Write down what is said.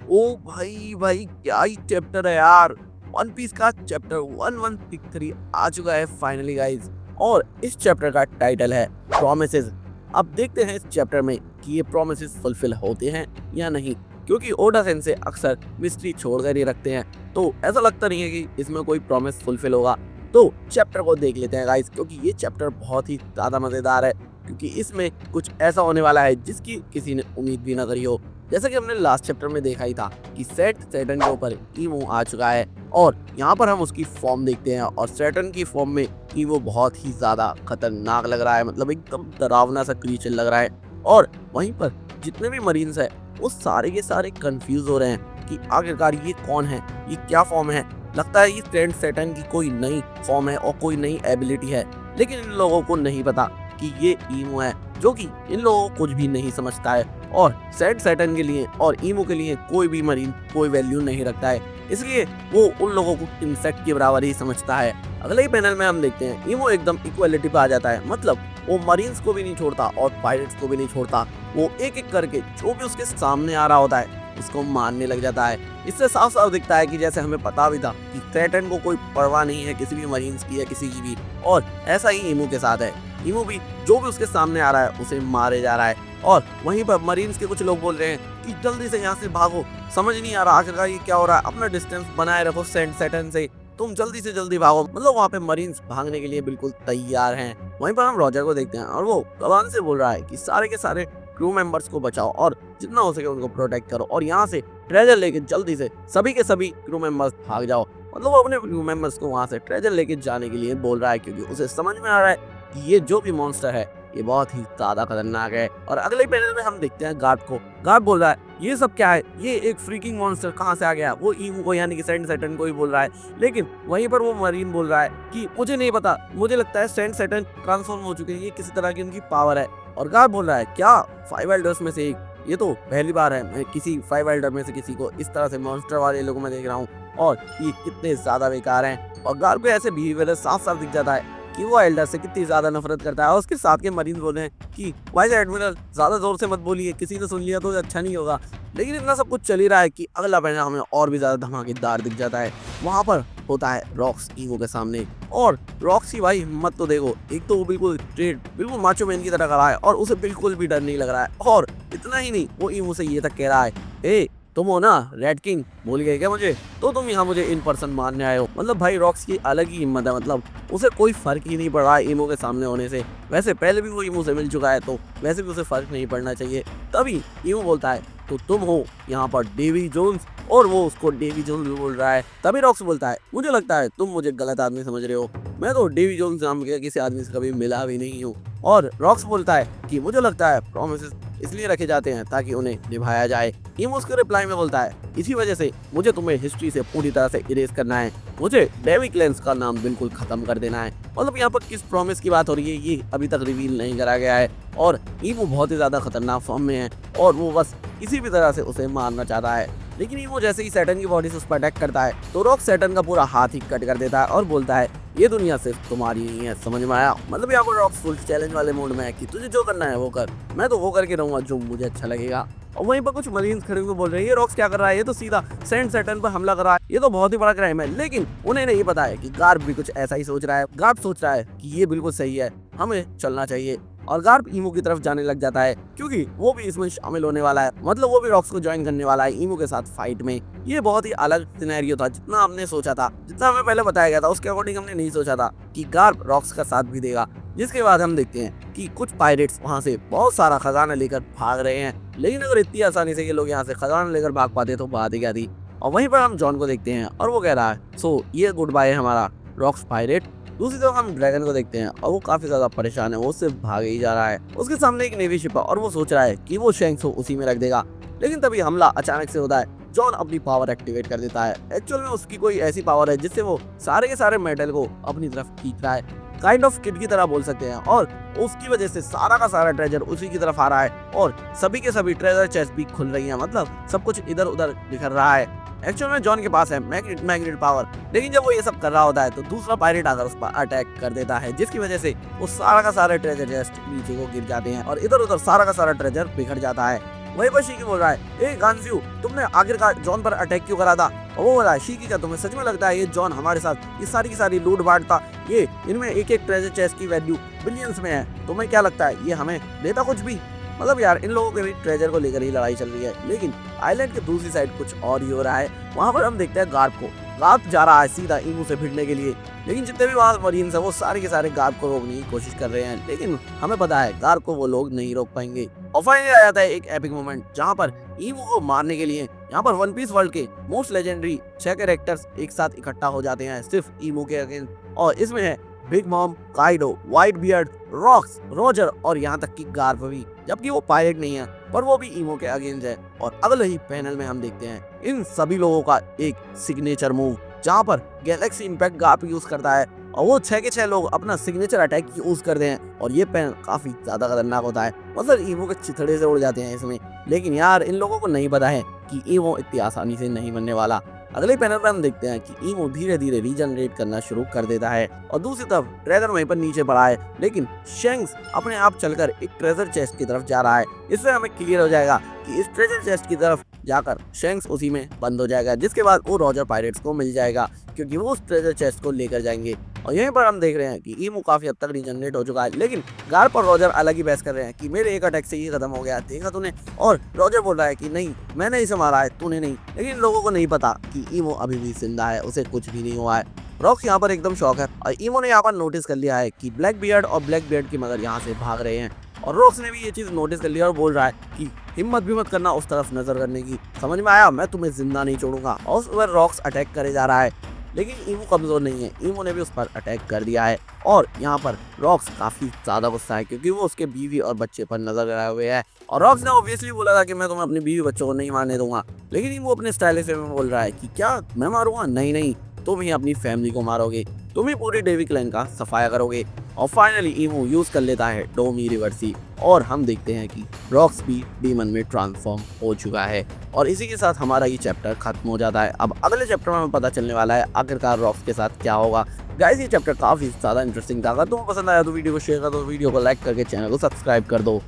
ओ भाई भाई क्या ही चैप्टर है यार। वन पीस का चैप्टर 1163 आ चुका है फाइनली गाइस। और इस चैप्टर का टाइटल है प्रोमिसेस। अब देखते हैं इस चैप्टर में कि ये प्रोमिसेस फुलफिल होते हैं या नहीं, क्योंकि ओडा सेंसे अक्सर मिस्ट्री छोड़ कर ही रखते हैं, तो ऐसा लगता नहीं है कि इसमें कोई प्रॉमिस फुलफिल होगा। तो चैप्टर को देख लेते हैं गाइस, क्योंकि ये चैप्टर बहुत ही ज्यादा मजेदार है, क्योंकि इसमें कुछ ऐसा होने वाला है जिसकी किसी ने उम्मीद भी ना करी हो। जैसा कि हमने लास्ट चैप्टर में देखा ही था कि सैटर्न के ऊपर ईमो आ चुका है, और यहाँ पर हम उसकी फॉर्म देखते हैं, और सैटर्न की फॉर्म में ईमो बहुत ही ज्यादा खतरनाक लग रहा है, मतलब एकदम डरावना सा क्रीचर लग रहा है। और वहीं पर जितने भी मरीन्स है वो सारे के सारे कंफ्यूज हो रहे हैं कि आखिरकार ये कौन है, ये क्या फॉर्म है। लगता है ये ग्रैंड सैटर्न की कोई नई फॉर्म है और कोई नई एबिलिटी है, लेकिन इन लोगों को नहीं पता कि ये ईमो है, जो कि इन लोगों को कुछ भी नहीं समझता है। और सैटर्न के लिए और ईमो के लिए कोई भी मरीन कोई वैल्यू नहीं रखता है, इसलिए वो उन लोगों को इंसेक्ट के बराबर ही समझता है। अगले ही पैनल में हम देखते हैं ईमो एकदम इक्वालिटी पे आ जाता है, मतलब वो मरीन्स को भी नहीं छोड़ता और पायरेट्स को भी नहीं छोड़ता। वो एक एक करके जो भी उसके सामने आ रहा होता है उसको मारने लग जाता है। इससे साफ साफ दिखता है कि जैसे हमें पता भी था कि सैटर्न को कोई परवाह नहीं है किसी भी मरीन्स की या किसी की भी, और ऐसा ही ईमो के साथ है। ईमो भी जो भी उसके सामने आ रहा है उसे मारे जा रहा है। और वहीं पर मरीन्स के कुछ लोग बोल रहे हैं कि जल्दी से यहाँ से भागो, समझ नहीं आ रहा आखिरकार ये क्या हो रहा है, अपना डिस्टेंस बनाए रखो सैटर्न से, तुम जल्दी से जल्दी भागो। मतलब वहाँ पे मरीन्स भागने के लिए बिल्कुल तैयार हैं। वहीं पर हम रॉजर को देखते हैं, और वो कमान से बोल रहा है कि सारे के सारे क्रू मेंबर्स को बचाओ और जितना हो सके उनको प्रोटेक्ट करो, और यहाँ से ट्रेजर लेके जल्दी से सभी के सभी क्रू मेंबर्स भाग जाओ। मतलब वो अपने क्रू मेंबर्स को वहाँ से ट्रेजर लेके जाने के लिए बोल रहा है, क्योंकि उसे समझ में आ रहा है कि ये जो भी मॉन्स्टर है ये बहुत ही ज्यादा खतरनाक है। और अगले पैनल में हम देखते हैं गार्ड को। गार्ड बोल रहा है ये सब क्या है, ये एक फ्रीकिंग मॉन्स्टर कहाँ से आ गया। वो ईमो को यानी कि सैटर्न को ही बोल रहा है, लेकिन वहीं पर वो मरीन बोल रहा है कि मुझे नहीं पता, मुझे लगता है सैटर्न ट्रांसफॉर्म हो चुके हैं, ये किसी तरह की उनकी पावर है। और गार्ड बोल रहा है क्या 5 एल्डर्स में से एक, ये तो पहली बार है मैं किसी 5 एल्डर में से किसी को इस तरह से मॉन्स्टर वाले लोगों में देख रहा हूँ, और ये कितने ज्यादा बेकार हैं। और गार्ड को ऐसे बिहेवियर साफ साफ दिख जाता है कि वो एल्डर से कितनी ज्यादा नफरत करता है। और उसके साथ के मरीन बोले हैं कि वाइस एडमिरल ज्यादा जोर से मत बोलिए, किसी ने सुन लिया तो अच्छा नहीं होगा। लेकिन इतना सब कुछ चल ही रहा है कि अगला पैनल हमें और भी ज्यादा धमाकेदार दिख जाता है। वहां पर होता है रॉक्स ईगो के सामने, और रॉक्स की भाई हिम्मत तो देखो, एक तो वो बिल्कुल स्ट्रेट बिल्कुल माचो मैन की तरह खड़ा है और उसे बिल्कुल भी डर नहीं लग रहा है। और इतना ही नहीं, वो ईगो से ये तक कह रहा है ए तुम हो ना रेड किंग, भूल गए क्या मुझे, तो तुम यहाँ मुझे इन पर्सन मारने आए हो। मतलब भाई रॉक्स की अलग ही हिम्मत है, मतलब उसे कोई फर्क ही नहीं पड़ रहा है ईमो के सामने होने से। वैसे पहले भी वो ईमो से मिल चुका है, तो वैसे भी उसे फर्क नहीं पड़ना चाहिए। तभी ईमो बोलता है तो तुम हो यहाँ पर डेवी जोन्स, और वो उसको डेवी जोन्स भी बोल रहा है। तभी रॉक्स बोलता है मुझे लगता है तुम मुझे गलत आदमी समझ रहे हो, मैं तो डेवी जोन्स नाम के किसी आदमी से कभी मिला भी नहीं हूँ। और रॉक्स बोलता है कि मुझे लगता है प्रोमिसेस इसलिए रखे जाते हैं ताकि उन्हें निभाया जाए। ईमो उसके रिप्लाई में बोलता है इसी वजह से मुझे तुम्हें हिस्ट्री से पूरी तरह से इरेज करना है, मुझे डेवी क्लेंस का नाम बिल्कुल खत्म कर देना है। मतलब यहाँ पर किस प्रॉमिस की बात हो रही है ये अभी तक रिवील नहीं करा गया है। और ईमो बहुत ही ज्यादा खतरनाक फॉर्म में है, और वो बस किसी भी तरह से उसे मारना चाहता है। लेकिन ईमो जैसे ही सैटर्न की बॉडी से उस पर अटैक करता है, तो रॉक सैटर्न का पूरा हाथ ही कट कर देता है और बोलता है ये दुनिया सिर्फ तुम्हारी नहीं है, समझ में आया। मतलब यहाँ पर रॉक फुल चैलेंज वाले मोड में है कि तुझे जो करना है वो कर, मैं तो वो करके रहूंगा जो मुझे अच्छा लगेगा। और वहीं पर कुछ मरीन्स खड़े हुए बोल रहे हैं ये रॉक्स क्या कर रहा है, ये तो सीधा सैटर्न पर हमला कर रहा है, ये तो बहुत ही बड़ा क्राइम है। लेकिन उन्हें नहीं पता है कि गार्ब भी कुछ ऐसा ही सोच रहा है। गार्ब सोच रहा है कि ये बिल्कुल सही है, हमें चलना चाहिए। और गार्ब ईमो की तरफ जाने लग जाता है, क्योंकि वो भी इसमें शामिल होने वाला है, मतलब वो भी रॉक्स को ज्वाइन करने वाला है ईमो के साथ फाइट में। ये बहुत ही अलग सिनेरियो था जितना हमने सोचा था, जितना हमें पहले बताया गया था उसके अकॉर्डिंग हमने नहीं सोचा था कि गार्ब रॉक्स का साथ भी देगा। जिसके बाद हम देखते हैं कि कुछ पायरेट्स वहां से बहुत सारा खजाना लेकर भाग रहे हैं, लेकिन अगर इतनी आसानी से ये लोग यहाँ से खजाना लेकर भाग पाते तो बात ही क्या थी। और वहीं पर हम जॉन को देखते हैं, और वो कह रहा है सो ये गुड बाय है हमारा रॉक्स पायरेट। दूसरी तरफ हम ड्रैगन को देखते हैं, और वो काफी ज्यादा परेशान है, वो सिर्फ भागे ही जा रहा है। उसके सामने एक नेवी शिप है, और वो सोच रहा है कि वो शैंक्स को उसी में रख देगा। लेकिन तभी हमला अचानक से होता है। जॉन अपनी पावर एक्टिवेट कर देता है। एक्चुअल में उसकी कोई ऐसी पावर है जिससे वो सारे के सारे मेटल को अपनी तरफ खींच रहा है, काइंड ऑफ किड की तरह बोल सकते हैं। और उसकी वजह से सारा का सारा ट्रेजर उसी की तरफ आ रहा है, और सभी के सभी ट्रेजर चेस्ट भी खुल रही है, मतलब सब कुछ इधर उधर बिखर रहा है। एक्चुअल में जॉन के पास है मैग्नेट पावर, लेकिन जब वो ये सब कर रहा होता है तो दूसरा पायरेट आकर उस पर अटैक कर देता है, जिसकी वजह से वो सारा का सारा ट्रेजर चेस्ट नीचे को गिर जाते हैं, और इधर उधर सारा का सारा ट्रेजर बिखर जाता है। वहीं पर शीकी बोल रहा है, ए गांजियो, तुमने आखिरकार जॉन पर अटैक क्यों करा था? और वो बोल रहा है, शीकी क्या तुम्हें सच में लगता है ये जॉन हमारे साथ ये सारी की सारी लूट बांट था? ये इनमें एक एक ट्रेजर चेस्ट की वैल्यू बिलियंस में है, तुम्हें क्या लगता है ये हमें देता कुछ भी? मतलब यार इन लोगों के भी ट्रेजर को लेकर ही लड़ाई चल रही है, लेकिन आइलैंड के दूसरी साइड कुछ और ही हो रहा है। वहाँ पर हम देखते हैं गार्प को। गार्प जा रहा है सीधा ईमू से भिड़ने के लिए, लेकिन जितने भी वहाँ मरीन्स हैं वो सारे के सारे गार्प को रोकने की कोशिश कर रहे हैं, लेकिन हमें पता है गार्प को वो लोग नहीं रोक पाएंगे। और फाइनली आ जाता है एक एपिक मोमेंट जहाँ पर ईमू को मारने के लिए यहाँ पर वन पीस वर्ल्ड के मोस्ट लेजेंडरी 6 कैरेक्टर्स एक साथ इकट्ठा हो जाते हैं सिर्फ ईमू के अगेंस्ट। और इसमें है big mom, Kaido, white beard, rocks, Roger और यहाँ तक कि गार्प भी, जबकि वो पायलट नहीं है पर वो भी ईमो के अगेंस्ट है। और अगले ही पैनल में हम देखते हैं इन सभी लोगों का एक सिग्नेचर मूव जहाँ पर गैलेक्सी इंपैक्ट गार्प यूज करता है और वो 6 के 6 लोग अपना सिग्नेचर अटैक यूज करते हैं और ये पैनल काफी ज्यादा खतरनाक होता है। मतलब ईमो के चिथड़े से उड़ जाते हैं इसमें, लेकिन यार इन लोगों को नहीं पता है कि ईमो इतनी आसानी से नहीं बनने वाला। अगले पैनल पर हम देखते हैं कि ईमो धीरे धीरे रीजनरेट करना शुरू कर देता है और दूसरी तरफ ड्रैगन वहीं पर नीचे पड़ा है, लेकिन शेंक्स अपने आप चलकर एक ट्रेजर चेस्ट की तरफ जा रहा है। इससे हमें क्लियर हो जाएगा कि इस ट्रेजर चेस्ट की तरफ जाकर शेंक्स उसी में बंद हो जाएगा, जिसके बाद वो रॉजर पायरेट्स को मिल जाएगा क्योंकि वो उस ट्रेजर चेस्ट को लेकर जाएंगे। और यहीं पर हम देख रहे हैं कि ईमो काफी हद तक रीजनरेट हो चुका है, लेकिन गार्प और रॉजर अलग ही बहस कर रहे हैं कि मेरे एक अटैक से ये खत्म हो गया, देखा तूने? और रॉजर बोल रहा है कि नहीं, मैंने इसे मारा है, तूने नहीं। लेकिन लोगों को नहीं पता कि ईमो अभी भी जिंदा है, उसे कुछ भी नहीं हुआ है। रॉक्स यहाँ पर एकदम शॉक है और ईमो ने यहाँ पर नोटिस कर लिया है कि ब्लैक बियर्ड और ब्लैक बियर्ड की मगर यहाँ से भाग रहे हैं और रॉक्स ने भी ये चीज नोटिस कर लिया और बोल रहा है कि हिम्मत भी मत करना उस तरफ नजर करने की, समझ में आया? मैं तुम्हें जिंदा नहीं छोड़ूंगा। और उस पर रॉक्स अटैक करे जा रहा है, लेकिन ईमो कमजोर नहीं है, ईमो ने भी उस पर अटैक कर दिया है। और यहाँ पर रॉक्स काफी ज्यादा गुस्सा है क्योंकि वो उसके बीवी और बच्चे पर नजर लगाए हुए है और रॉक्स ने ऑब्वियसली बोला था कि मैं तुम्हें अपनी बीवी बच्चों को नहीं मारने दूंगा, लेकिन ईमो अपने स्टाइलिश वे में बोल रहा है कि क्या मैं मारूंगा? नहीं नहीं, तुम ही अपनी फैमिली को मारोगे, तुम ही पूरी डेवी क्लैन का सफाया करोगे। और फाइनली ईमो यूज कर लेता है डोमी रिवर्सी और हम देखते हैं कि रॉक्स भी डीमन में ट्रांसफॉर्म हो चुका है। और इसी के साथ हमारा ये चैप्टर खत्म हो जाता है। अब अगले चैप्टर में हमें पता चलने वाला है आखिरकार रॉक्स के साथ क्या होगा। गाइस ये चैप्टर काफी ज्यादा इंटरेस्टिंग था। अगर तुम्हें पसंद आया तो वीडियो को शेयर कर दो, वीडियो को लाइक करके चैनल को सब्सक्राइब कर दो।